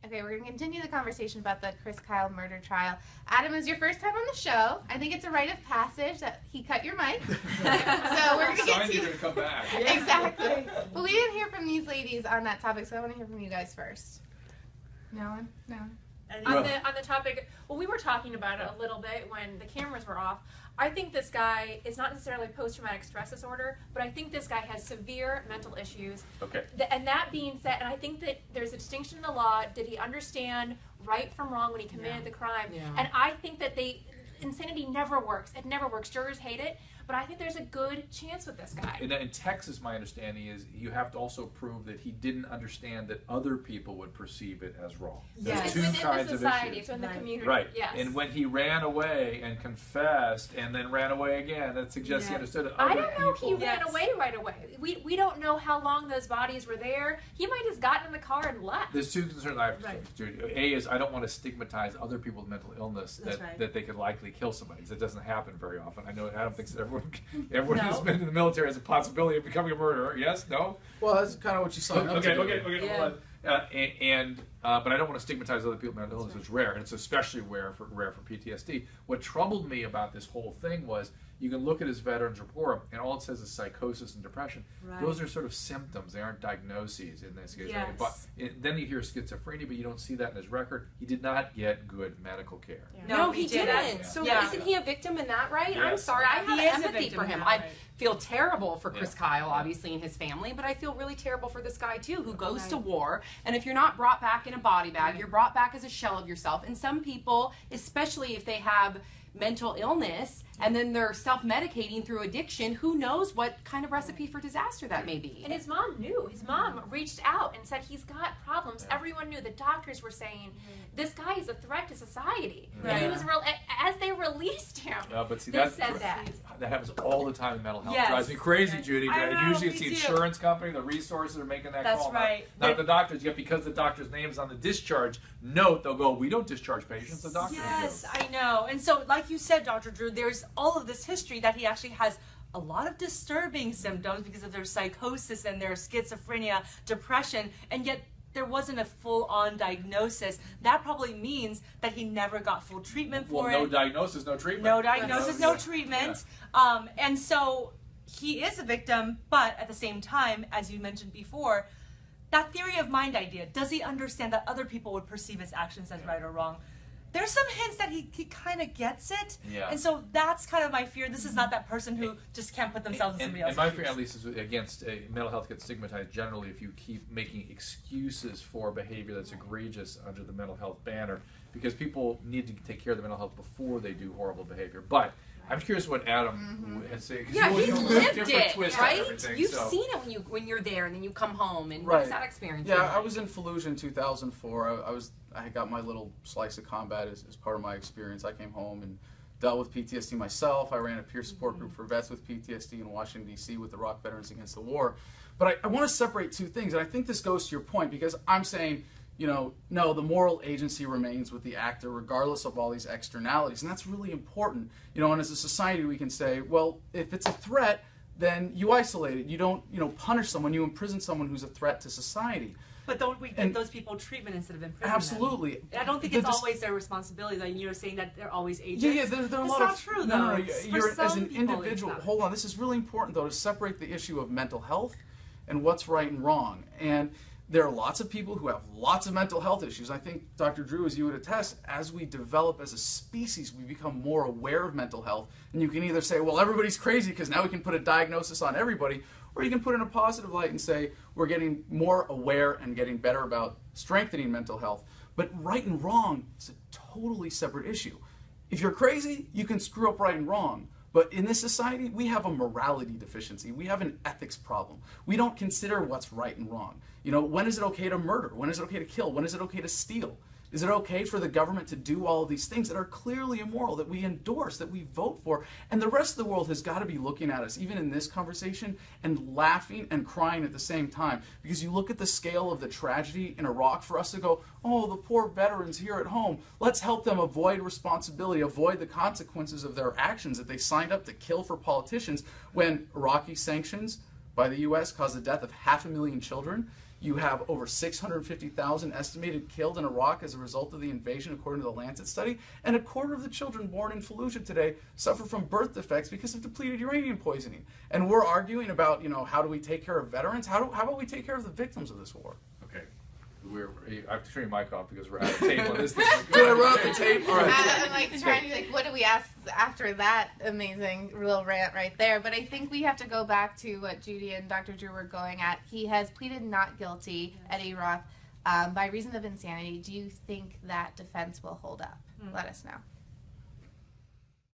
Okay, we're going to continue the conversation about the Chris Kyle murder trial. Adam, is your first time on the show. I think it's a rite of passage that he cut your mic. So we're going to get to you're going to come back. Exactly. But we didn't hear from these ladies on that topic, so I want to hear from you guys first. No one? No. On the topic, well, we were talking about it a little bit when the cameras were off. I think this guy is not necessarily post-traumatic stress disorder, but I think this guy has severe mental issues. Okay. And that being said, and I think that there's a distinction in the law. Did he understand right from wrong when he committed the crime? Yeah. And I think that insanity never works. It never works. Jurors hate it. But I think there's a good chance with this guy. In Texas, my understanding is you have to also prove that he didn't understand that other people would perceive it as wrong. Yes. There's two kinds of society. of issues. It's within the community. Right. Yes. And when he ran away and confessed and then ran away again, that suggests he understood that other I don't know if people... he ran away right away. We don't know how long those bodies were there. He might have just gotten in the car and left. There's two concerns I have. A is I don't want to stigmatize other people with mental illness that they could likely kill somebody. Because it doesn't happen very often. I know Adam thinks that everyone who's been in the military has a possibility of becoming a murderer. Yes? No? Well, that's kind of what you saw. Okay. But I don't want to stigmatize other people with mental illness. It's rare, and it's especially rare for PTSD. What troubled me about this whole thing was you can look at his veterans report, and all it says is psychosis and depression. Right. Those are sort of symptoms. They aren't diagnoses in this case. Yes. But then you hear schizophrenia, but you don't see that in his record. He did not get good medical care. Yeah. No, he didn't. Yeah. So isn't he a victim in that, right? Yes. I'm sorry. I have empathy for him. I feel terrible for Chris Kyle, obviously, and his family, but I feel really terrible for this guy, too, who goes to war. And if you're not brought back in a body bag, you're brought back as a shell of yourself. And some people, especially if they have mental illness and then they're self-medicating through addiction, who knows what kind of recipe for disaster that may be. And his mom knew. His mom reached out and said he's got problems. Everyone knew. The doctors were saying this guy is a threat to society. And he was as they released him. But see, they said that happens all the time in mental health. It drives me crazy, Judy. Usually it's the insurance company, the resources are making that call. Right. Not the doctors. Yet because the doctor's name is on the discharge note, they'll go, we don't discharge patients. The doctors do. I know. And so, like you said, Dr. Drew, there's all of this history that he actually has a lot of disturbing symptoms because of their psychosis and their schizophrenia, depression, and yet there wasn't a full-on diagnosis. That probably means that he never got full treatment for it. No diagnosis, no treatment. No diagnosis, no treatment. And so he is a victim, but at the same time, as you mentioned before, that theory of mind idea, does he understand that other people would perceive his actions as right or wrong? There's some hints that he kind of gets it. Yeah. And so that's kind of my fear. This is not that person who just can't put themselves in somebody else's shoes. And my fear, at least, is against mental health gets stigmatized generally if you keep making excuses for behavior that's egregious under the mental health banner, because people need to take care of their mental health before they do horrible behavior. But I'm curious what Adam has to say. Yeah, he's lived it, right? You've so. Seen it when you're there, and then you come home, and what is that experience? Yeah, I was in Fallujah in 2004. I got my little slice of combat as part of my experience. I came home and dealt with PTSD myself. I ran a peer support group for vets with PTSD in Washington, D.C. with the Iraq Veterans Against the War. But I want to separate two things, and I think this goes to your point, because I'm saying, no, the moral agency remains with the actor regardless of all these externalities, and that's really important. And as a society we can say, well, if it's a threat, then you isolate it. You don't, punish someone. You imprison someone who's a threat to society. But don't we give those people treatment instead of imprisonment? Absolutely. I don't think it's always their responsibility. Like you're saying that they're always agents. Yeah, there are a lot of... That's not true, though. You're, as an individual, hold on, this is really important, though, to separate the issue of mental health and what's right and wrong. And there are lots of people who have lots of mental health issues. I think, Dr. Drew, as you would attest, as we develop as a species, we become more aware of mental health. And you can either say, well, everybody's crazy because now we can put a diagnosis on everybody, or you can put it in a positive light and say, we're getting more aware and getting better about strengthening mental health. But right and wrong is a totally separate issue. If you're crazy, you can screw up right and wrong. But in this society, we have a morality deficiency. We have an ethics problem. We don't consider what's right and wrong. When is it okay to murder? When is it okay to kill? When is it okay to steal? Is it okay for the government to do all of these things that are clearly immoral, that we endorse, that we vote for? And the rest of the world has got to be looking at us, even in this conversation, and laughing and crying at the same time. Because you look at the scale of the tragedy in Iraq, for us to go, oh, the poor veterans here at home, let's help them avoid responsibility, avoid the consequences of their actions that they signed up to kill for politicians, when Iraqi sanctions by the U.S. caused the death of 500,000 children. You have over 650,000 estimated killed in Iraq as a result of the invasion, according to the Lancet study. And a quarter of the children born in Fallujah today suffer from birth defects because of depleted uranium poisoning. And we're arguing about, you know, how do we take care of veterans? How about we take care of the victims of this war? Okay. I have to turn your mic off because we're out of tape on this thing. Did I run out the tape? All right. I'm like trying to what do we ask after that amazing little rant right there? But I think we have to go back to what Judy and Dr. Drew were going at. He has pleaded not guilty at Roth by reason of insanity. Do you think that defense will hold up? Let us know.